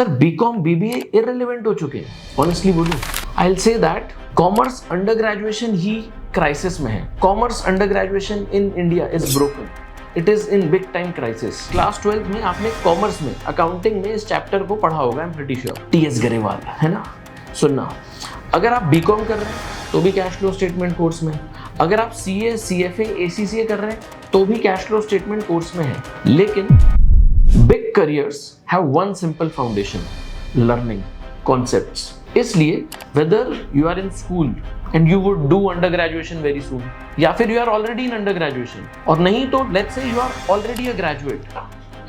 Sir BCom BBA irrelevant हो चुके हैं। ऑनेस्टली बोलूं, आई will say that commerce under graduation he crisis में है। Commerce under graduation in India is broken, it is in big time crisis. Class 12th में आपने commerce में accounting में इस चैप्टर को पढ़ा होगा, I am pretty sure. TS Grewal, है ना। सुनना, अगर आप बीकॉम कर रहे हैं तो भी कैश फ्लो स्टेटमेंट कोर्स में, अगर आप सीए सीएफए एसीसीए कर रहे हैं तो भी कैश फ्लो स्टेटमेंट कोर्स में है। लेकिन big careers have one simple foundation, learning concepts. इसलिए whether you are in school and you would do under graduation very soon, या फिर you are already in under graduation, और नहीं तो let's say you are already a graduate,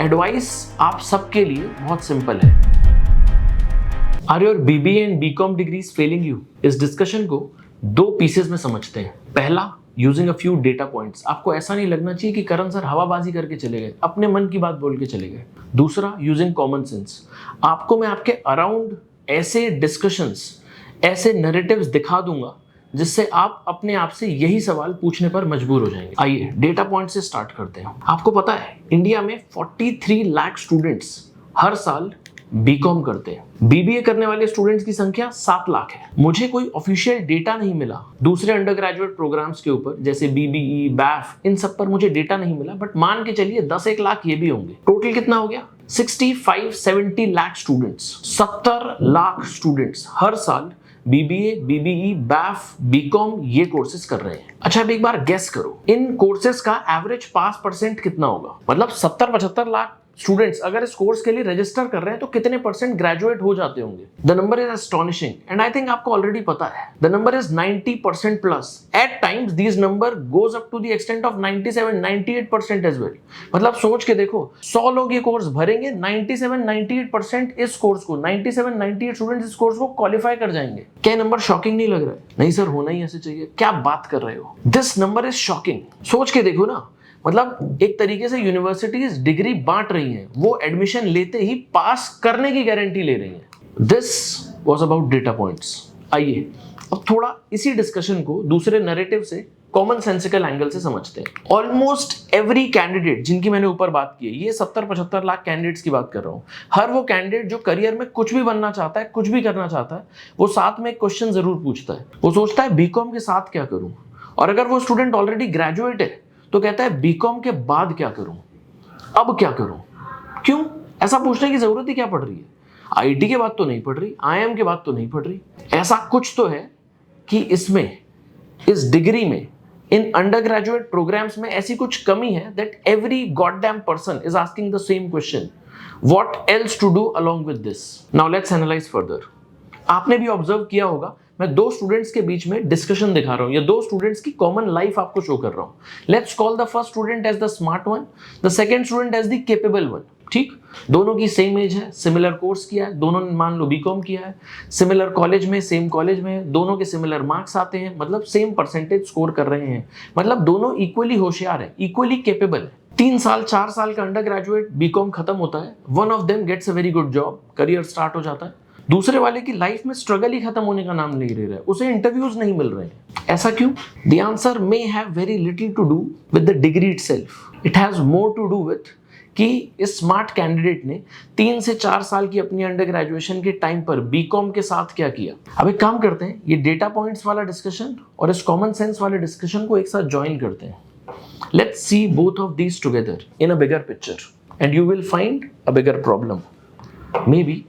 advice आप सबके लिए बहुत सिंपल है। Are your BBA and BCom degrees failing you? इस डिस्कशन को दो पीसेस में समझते हैं। पहला, using a few data points. आपको ऐसा नहीं लगना चाहिए कि करण सर हवाबाजी करके चले गए, अपने मन की बात बोल के चले गए। दूसरा, यूजिंग कॉमन सेंस। आपको मैं आपके अराउंड ऐसे डिस्कशंस, ऐसे नैरेटिव्स दिखा दूंगा जिससे आप अपने आप से यही सवाल पूछने पर मजबूर हो जाएंगे। आइए डेटा पॉइंट से स्टार्ट करते हैं। आपको पता है इंडिया में 43 लाख स्टूडेंट्स हर साल बीकॉम करते हैं। बीबीए करने वाले स्टूडेंट्स की संख्या 7 लाख है। मुझे कोई ऑफिशियल डेटा नहीं मिला दूसरे अंडर ग्रेजुएट प्रोग्राम्स के ऊपर, जैसे बीबीई, बैफ, इन सब पर मुझे डेटा नहीं मिला, बट मान के चलिए 10-1 लाख ये भी होंगे। टोटल कितना हो गया? 65-70 लाख स्टूडेंट्स, 70 लाख स्टूडेंट्स हर साल बीबीए, बीबीई, बैफ, बीकॉम ये कोर्सेज कर रहे हैं। अच्छा, अब एक बार गेस करो, इन कोर्सेज का एवरेज पास परसेंट कितना होगा? मतलब 70-75 लाख स्टूडेंट्स अगर इस कोर्स के लिए रजिस्टर कर रहे हैं तो कितने परसेंट ग्रेजुएट हो जाते होंगे? The number is astonishing and I think आपको ऑलरेडी पता है। The number is 90% plus. At times this number goes up to the extent of 97-98% as well. मतलब सोच के देखो, 100 लोग ये कोर्स भरेंगे, 97-98% इस कोर्स को, 97-98 स्टूडेंट्स इस कोर्स को क्वालिफाई कर जाएंगे। क्या नंबर शॉकिंग नहीं लग रहा है? नहीं सर, होना ही ऐसे चाहिए। क्या बात कर रहे हो? This number is shocking. सोच के देखो ना, मतलब एक तरीके से यूनिवर्सिटीज डिग्री बांट रही हैं, वो एडमिशन लेते ही पास करने की गारंटी ले रही हैं। This was about data points. आइए अब थोड़ा इसी डिस्कशन को दूसरे नैरेटिव से, कॉमन सेंसिकल एंगल से समझते हैं। ऑलमोस्ट एवरी कैंडिडेट जिनकी मैंने ऊपर बात की है, ये 70-75 लाख कैंडिडेट्स की बात कर रहा हूं, हर वो कैंडिडेट जो करियर में कुछ भी बनना चाहता है, कुछ भी करना चाहता है, वो साथ में एक क्वेश्चन जरूर पूछता है। वो सोचता है बीकॉम के साथ क्या करूं, और अगर वो स्टूडेंट ऑलरेडी ग्रेजुएट है तो कहता है बीकॉम के बाद क्या करूं, अब क्या करूं? क्यों ऐसा पूछने की जरूरत ही क्या पड़ रही है? आईटी के बाद तो नहीं पड़ रही, आईएम के बाद तो नहीं पड़ रही। ऐसा कुछ तो है कि इसमें, इस डिग्री में, इन अंडर ग्रेजुएट प्रोग्राम्स में ऐसी कुछ कमी है that every goddamn person is asking the same question, what else to do along with this? Now let's analyse further. आपने भी ऑब्जर्व किया होगा, मैं दो स्टूडेंट्स के बीच में डिस्कशन दिखा रहा हूं, या दो स्टूडेंट्स की कॉमन लाइफ आपको शो कर रहा हूं। Let's call the first student as the smart one, the second student as the capable one. ठीक, दोनों की सेम एज है, सिमिलर कोर्स किया है, दोनों ने मान लो बीकॉम किया है, सिमिलर कॉलेज में, सेम कॉलेज में, दोनों के सिमिलर मार्क्स आते हैं, मतलब सेम परसेंटेज स्कोर कर रहे हैं, मतलब दोनों इक्वली होशियार है, इक्वली केपेबल है। 3 साल 4 साल का अंडर ग्रेजुएट बीकॉम खत्म होता है, one of them gets a very good job, career start हो जाता है। दूसरे वाले की लाइफ में स्ट्रगल ही खत्म होने का नाम नहीं ले रहा है, उसे इंटरव्यूज नहीं मिल रहे हैं। ऐसा क्यों? The answer may have very little to do with the degree itself, it has more to do with कि इस स्मार्ट कैंडिडेट ने 3 से 4 साल की अपनी अंडर ग्रेजुएशन के टाइम पर बीकॉम के साथ क्या किया। अब एक काम करते हैं, ये डेटा पॉइंट्स वाला डिस्कशन और इस कॉमन सेंस वाले डिस्कशन को एक साथ ज्वाइन करते हैं। Let's C both of these together in a bigger picture and you will find a bigger problem. May be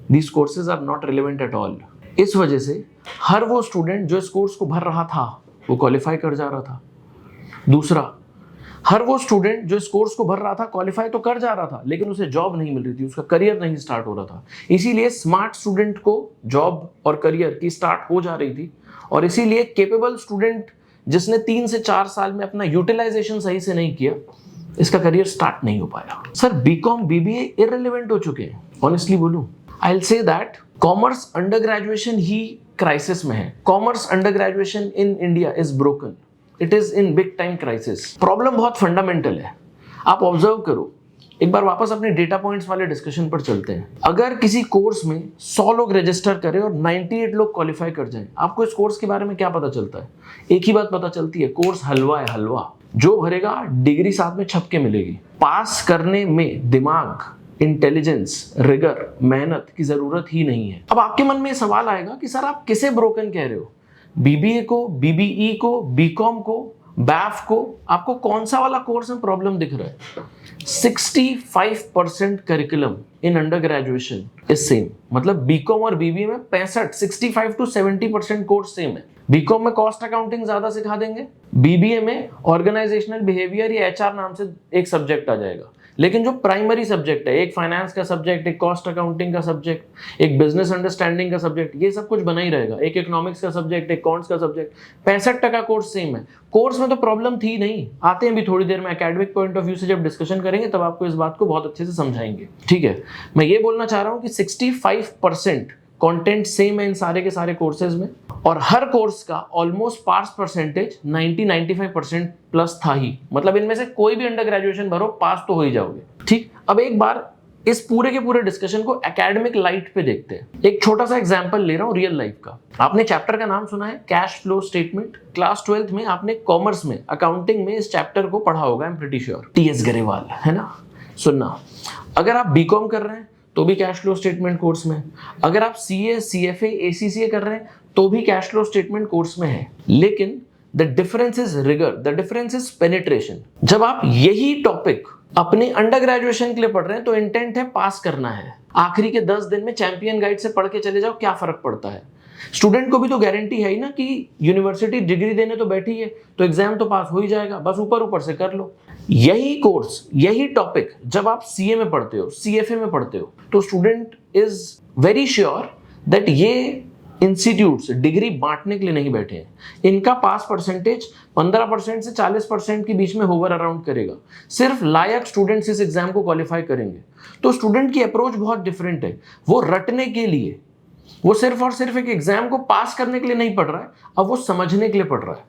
These courses are not relevant at all. इस वजह से हर वो स्टूडेंट जो इस कोर्स को भर रहा था वो क्वालिफाई कर जा रहा था। दूसरा, हर वो स्टूडेंट जो इस कोर्स को भर रहा था क्वालिफाई तो कर जा रहा था, लेकिन उसे जॉब नहीं मिल रही थी, उसका करियर नहीं स्टार्ट हो रहा था। इसीलिए स्मार्ट स्टूडेंट को जॉब और करियर की स्टार्ट हो जा रही थी, और इसीलिए केपेबल स्टूडेंट जिसने 3 से 4 साल में अपना यूटिलाइजेशन सही से नहीं किया, इसका करियर स्टार्ट नहीं हो पाया। सर बीकॉम बीबीए इररिलेवेंट हो चुके हैं। ऑनेस्टली बोलूं, आई will say that commerce under graduation he crisis में है। Commerce under graduation in India is broken, it is in big time crisis. Problem बहुत फंडामेंटल है। आप ऑब्जर्व करो, एक बार वापस अपने डेटा पॉइंट्स वाले डिस्कशन पर चलते हैं। अगर किसी कोर्स में 100 लोग रजिस्टर करें और 98 लोग क्वालिफाई कर जाएं, आपको इस कोर्स के बारे में क्या पता चलता है? एक ही बात पता चलती है, कोर्स हलवा है, हलवा। जो भरेगा डिग्री साथ में छप के मिलेगी। पास करने में दिमाग इंटेलिजेंस, रिगर, मेहनत की जरूरत ही नहीं है। अब आपके मन में सवाल आएगा कि सर आप किसे ब्रोकन कह रहे हो, बीबीए को, बीबीई को, बीकॉम को, बैफ को, आपको कौन सा वाला कोर्स में प्रॉब्लम दिख रहा है? 65% curriculum in under graduation is same, मतलब बीकॉम और बीबीए में 65 to 70% कोर्स सेम है। बीकॉम में कॉस्ट अकाउंटिंग ज्यादा सिखा देंगे, बीबीए में ऑर्गेनाइजेशनल बिहेवियर या एचआर नाम से एक सब्जेक्ट आ जाएगा, लेकिन जो प्राइमरी सब्जेक्ट है, एक फाइनेंस का सब्जेक्ट, एक कॉस्ट अकाउंटिंग का सब्जेक्ट, एक बिजनेस अंडरस्टैंडिंग का सब्जेक्ट, ये सब कुछ बना ही रहेगा। एक इकोनॉमिक्स का सब्जेक्ट, एक कॉन्ट्स का सब्जेक्ट, 65% कोर्स सेम है। कोर्स में तो प्रॉब्लम थी नहीं, आते हैं भी थोड़ी देर में एकेडमिक पॉइंट ऑफ व्यू से जब डिस्कशन करेंगे तब आपको इस बात को बहुत अच्छे से समझाएंगे, ठीक है। मैं ये बोलना चाह रहा हूँ कि 65% कंटेंट सेम है इन सारे के सारे कोर्सेज में, और हर कोर्स का ऑलमोस्ट पास परसेंटेज 90-95% प्लस था ही, मतलब इनमें से कोई भी अंडर ग्रेजुएशन भरो पास तो हो ही जाओगे, ठीक। अब एक बार इस पूरे के पूरे डिस्कशन को एकेडमिक लाइट पे देखते हैं। एक छोटा सा एग्जांपल ले रहा हूं रियल लाइफ का। आपने चैप्टर का नाम सुना है cash flow statement, class 12th में आपने कॉमर्स में, अकाउंटिंग में इस चैप्टर को पढ़ा होगा, I am pretty sure, TS Grewal, है ना। सुनना, अगर आप बीकॉम कर रहे हैं तो भी कैश फ्लो स्टेटमेंट कोर्स में, अगर आप सीए, सीएफए, एसीसीए कर रहे हैं तो भी कैश फ्लो स्टेटमेंट कोर्स में है, लेकिन the difference is rigour, the difference is penetration. जब आप यही टॉपिक अपने अंडर ग्रेजुएशन के लिए पढ़ रहे हैं तो इंटेंट है पास करना है, आखिरी के 10 दिन में चैंपियन गाइड से पढ़ के चले जाओ, क्या फर्क पड़ता है। स्टूडेंट को भी तो गारंटी है ही ना कि यूनिवर्सिटी डिग्री देने तो बैठी है तो एग्जाम तो पास हो ही जाएगा, बस ऊपर ऊपर से कर लो। यही कोर्स, यही टॉपिक जब आप सीए में पढ़ते हो, सीएफए में पढ़ते हो, तो student is very sure that ये इंस्टीट्यूट्स डिग्री बांटने के लिए नहीं बैठे हैं। इनका पास परसेंटेज 15% से 40% के बीच में होवर अराउंड करेगा। सिर्फ लायक स्टूडेंट्स इस एग्जाम को क्वालिफाई करेंगे। तो स्टूडेंट की अप्रोच बहुत डिफरेंट है। वो रटने के लिए, वो सिर्फ और सिर्फ एक एग्जाम को पास करने के लिए नहीं पढ़ रहा है, अब वो समझने के लिए पढ़ रहा है,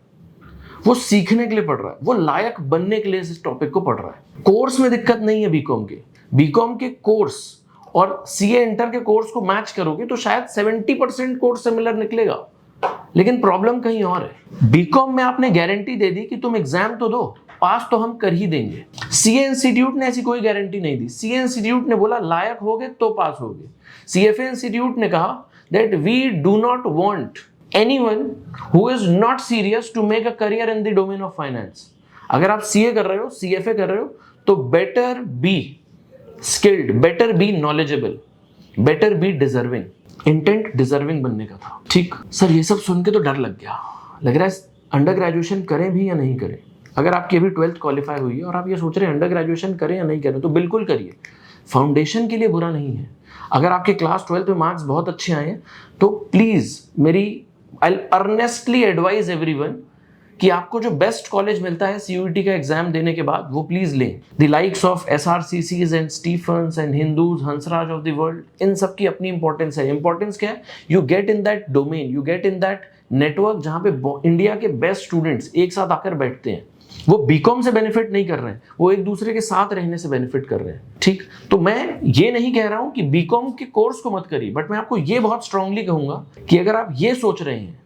वो सीखने के लिए पढ़ रहा है, वो लायक बनने के लिए इस टॉपिक को पढ़ रहा है। कोर्स में दिक्कत नहीं है बीकॉम के कोर्स और सीए इंटर के कोर्स को मैच करोगे तो शायद 70% कोर्स सिमिलर निकलेगा, लेकिन प्रॉब्लम कहीं और है। बीकॉम में आपने गारंटी दे दी कि तुम एग्जाम तो दो, पास तो हम कर ही देंगे। सीए इंस्टीट्यूट ने ऐसी कोई गारंटी नहीं दी। सीए इंस्टीट्यूट ने बोला लायक होगे तो पास होगे। सीएफए इंस्टीट्यूट ने कहा that we do not want anyone who is not serious to make a career in the domain of finance. अगर आप सीए कर रहे हो, सीएफए कर रहे हो, तो better be skilled, better be knowledgeable, better be deserving. Intent deserving बनने का था, ठीक। सर ये सब सुन के तो डर लग गया, लग रहा है अंडर ग्रेजुएशन करें भी या नहीं करें। अगर आपकी अभी 12th क्वालिफाई हुई है और आप ये सोच रहे हैं अंडर ग्रेजुएशन करें या नहीं करें, तो बिल्कुल करिए, फाउंडेशन के लिए बुरा नहीं है। अगर आपके क्लास 12th में मार्क्स बहुत अच्छे आए हैं तो प्लीज मेरी आई अर्नेस्टली एडवाइज एवरीवन कि आपको जो बेस्ट कॉलेज मिलता है सीयूईटी का एग्जाम देने के बाद, वो प्लीज लें। The likes of SRCCs and Stephen's and Hindus, Hansraj of the world, इन सब की अपनी इंपॉर्टेंस है। इंपॉर्टेंस क्या है? You get in that domain, you get in that network जहां पे इंडिया के बेस्ट स्टूडेंट्स एक साथ आकर बैठते हैं। वो बीकॉम से बेनिफिट नहीं कर रहे हैं, वो एक दूसरे के साथ रहने से बेनिफिट कर रहे हैं, ठीक। तो मैं ये नहीं कह रहा हूं कि बीकॉम के कोर्स को मत करिए, बट मैं आपको ये बहुत स्ट्रांगली कहूंगा कि अगर आप ये सोच रहे हैं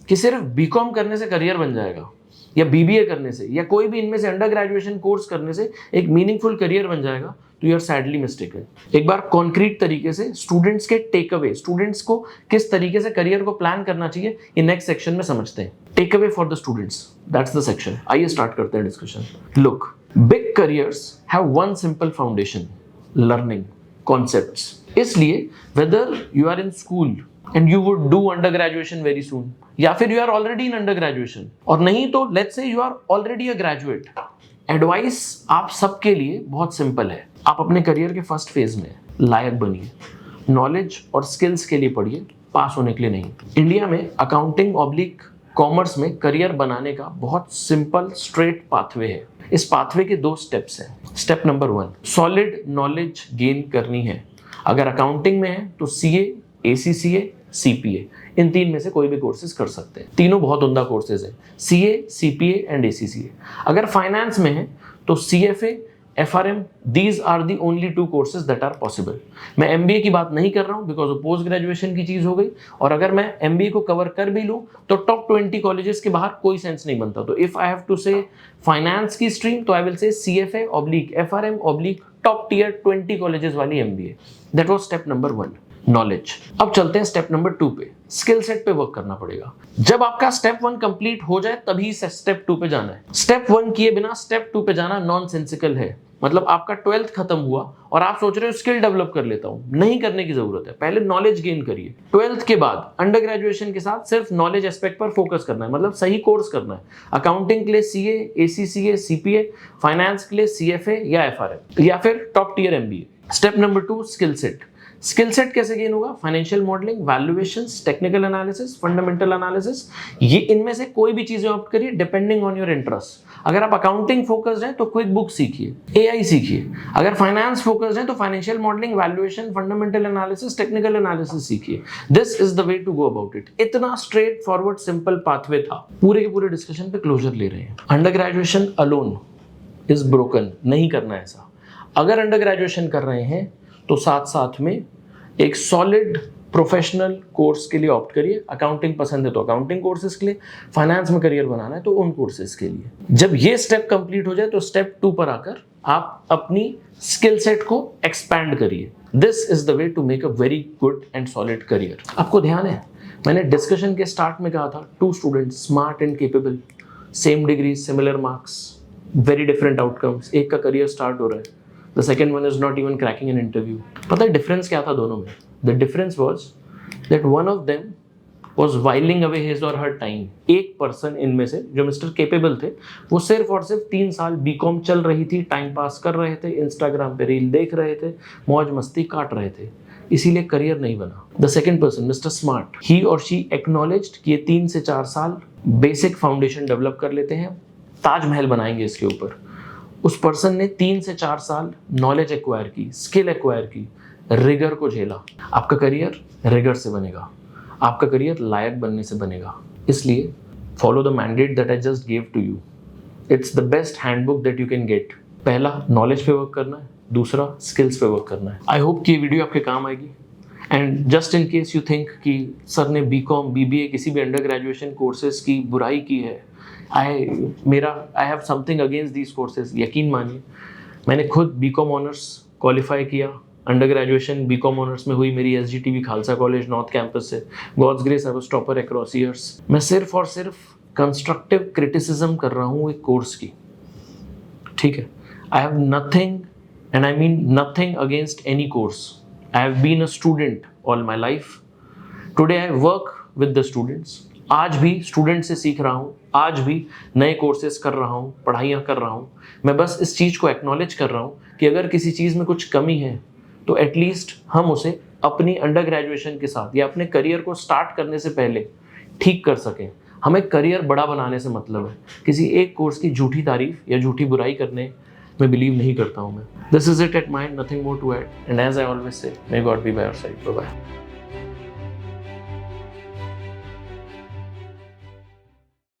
कि सिर्फ बीकॉम करने से करियर बन जाएगा, या बीबीए करने से, या कोई भी इनमें से अंडर ग्रेजुएशन कोर्स करने से एक मीनिंगफुल करियर बन जाएगा, तो यू आर सैडली मिस्टेकन। एक बार कॉन्क्रीट तरीके से स्टूडेंट्स के टेक अवे, स्टूडेंट्स को किस तरीके से करियर को प्लान करना चाहिए, ये नेक्स्ट सेक्शन में समझते हैं। Take away for the students, that's the section. आइए स्टार्ट करते हैं discussion. Look, big careers have one simple foundation, learning concepts. इसलिए whether you are in school and you would do under graduation very soon, या फिर you are already in under graduation, और नहीं तो let's say you are already a graduate, advice आप सबके लिए बहुत सिंपल है। आप अपने करियर के फर्स्ट फेज में लायक बनिए, नॉलेज और स्किल्स के लिए पढ़िए, पास होने के लिए नहीं। इंडिया में अकाउंटिंग ऑब्लिक कॉमर्स में करियर बनाने का बहुत सिंपल स्ट्रेट पाथवे है। इस पाथवे के 2 स्टेप्स हैं। Step number 1, solid knowledge gain करनी है। अगर अकाउंटिंग में है तो सीए, एसीसीए, सीपीए, इन 3 में से कोई भी कोर्सेज कर सकते हैं। तीनों बहुत उम्दा कोर्सेज हैं, सीए, सीपीए एंड एसीसीए। अगर फाइनेंस में है तो CFA, FRM, these are the only 2 courses that are possible. मैं एमबीए की बात नहीं कर रहा हूं बिकॉज वो पोस्ट ग्रेजुएशन की चीज हो गई, और अगर मैं एमबीए को कवर कर भी लूं तो टॉप 20 कॉलेजेस के बाहर कोई सेंस नहीं बनता। तो if I have to say finance की स्ट्रीम, तो I will say CFA oblique FRM oblique top tier 20 colleges वाली MBA। That was step number 1, knowledge. अब चलते हैं स्टेप नंबर 2 पे, स्किल सेट पे वर्क करना पड़ेगा। जब आपका स्टेप 1 कंप्लीट हो जाए तभी स्टेप 2 पे जाना है। स्टेप 1 किए बिना स्टेप 2 पे जाना नॉनसेंसिकल है। मतलब आपका 12th खत्म हुआ और आप सोच रहे हो स्किल डेवलप कर लेता हूं, नहीं करने की जरूरत है। पहले नॉलेज गेन करिए। 12th के बाद अंडर ग्रेजुएशन के साथ सिर्फ नॉलेज एस्पेक्ट पर फोकस करना है, मतलब सही कोर्स करना है। अकाउंटिंग के लिए CA, ACCA, CPA, फाइनेंस के लिए CFA या FRM या फिर top tier MBA। Step number 2, skill set. Skill set कैसे गेन होगा? Financial modelling, valuations, technical analysis, fundamental analysis, ये इनमें से कोई भी चीजें ऑप्ट करिए डिपेंडिंग ऑन योर इंटरेस्ट। अगर आप अकाउंटिंग फोकस्ड हैं तो क्विक बुक सीखिए, AI सीखिए। अगर फाइनेंस फोकस्ड हैं तो financial modelling, valuation, fundamental analysis, technical analysis सीखिए। This is the way to go about it. इतना स्ट्रेट फॉरवर्ड सिंपल पाथवे था। पूरे के पूरे डिस्कशन पे क्लोजर ले रहे हैं। Under graduation alone is broken, नहीं करना ऐसा। अगर अंडर ग्रेजुएशन कर रहे हैं तो साथ साथ में एक सॉलिड प्रोफेशनल कोर्स के लिए ऑप्ट करिए। अकाउंटिंग पसंद है तो अकाउंटिंग कोर्सेज के लिए, फाइनेंस में करियर बनाना है तो उन कोर्सेज के लिए। जब ये स्टेप कंप्लीट हो जाए तो स्टेप 2 पर आकर आप अपनी स्किल सेट को एक्सपैंड करिए। This is the way to make a very good and solid career. आपको ध्यान है मैंने डिस्कशन के स्टार्ट में कहा था 2 students, smart and capable, same degree, similar marks, very different outcomes. एक का करियर स्टार्ट हो रहा है, The second one is not even cracking an interview. पता है डिफरेंस क्या था दोनों में? The difference was that one of them was whiling away his or her time. एक पर्सन इनमें से जो मिस्टर केपेबल थे, वो सिर्फ और सिर्फ 3 साल बीकॉम चल रही थी, टाइम पास कर रहे थे, इंस्टाग्राम पे रील देख रहे थे, मौज मस्ती काट रहे थे, इसीलिए करियर नहीं बना। The second person mister Smart, he और शी एक्नॉलेज्ड कि ये 3 से 4 साल बेसिक फाउंडेशन डेवलप कर लेते हैं, ताजमहल बनाएंगे इसके ऊपर। उस पर्सन ने 3 से 4 साल नॉलेज एक्वायर की, स्किल एक्वायर की, रिगर को झेला। आपका करियर रिगर से बनेगा, आपका करियर लायक बनने से बनेगा। इसलिए follow the mandate that I just give to you. It's the best handbook that you can get. पहला नॉलेज पे वर्क करना है, दूसरा स्किल्स पे वर्क करना है। आई होप कि ये वीडियो आपके काम आएगी। And just in case you think कि सर ने BCom, BBA किसी भी अंडर ग्रेजुएशन कोर्सेज की बुराई की है, I have something against these courses, यकीन मानिए मैंने खुद BCom ऑनर्स क्वालिफाई किया। अंडर ग्रेजुएशन BCom ऑनर्स में हुई मेरी SGTV Khalsa college north campus से। God's grace I was topper across years. मैं सिर्फ और सिर्फ कंस्ट्रक्टिव क्रिटिसिज्म कर रहा हूँ एक कोर्स की, ठीक है। I have nothing and I mean nothing against any course. I have been a student all my life. Today I work with the students. आज भी स्टूडेंट से सीख रहा हूँ, आज भी नए कोर्सेज कर रहा हूँ, पढ़ाइयाँ कर रहा हूँ। मैं बस इस चीज़ को एक्नॉलेज कर रहा हूँ कि अगर किसी चीज़ में कुछ कमी है तो एटलीस्ट हम उसे अपनी अंडर ग्रेजुएशन के साथ या अपने करियर को स्टार्ट करने से पहले ठीक कर सकें। हमें करियर बड़ा बनाने से मतलब है, किसी एक कोर्स की झूठी तारीफ या झूठी बुराई करने में बिलीव नहीं करता हूँ मैं। This is it at mind, nothing more to add, and as I always say, may God be by your side. Bye bye.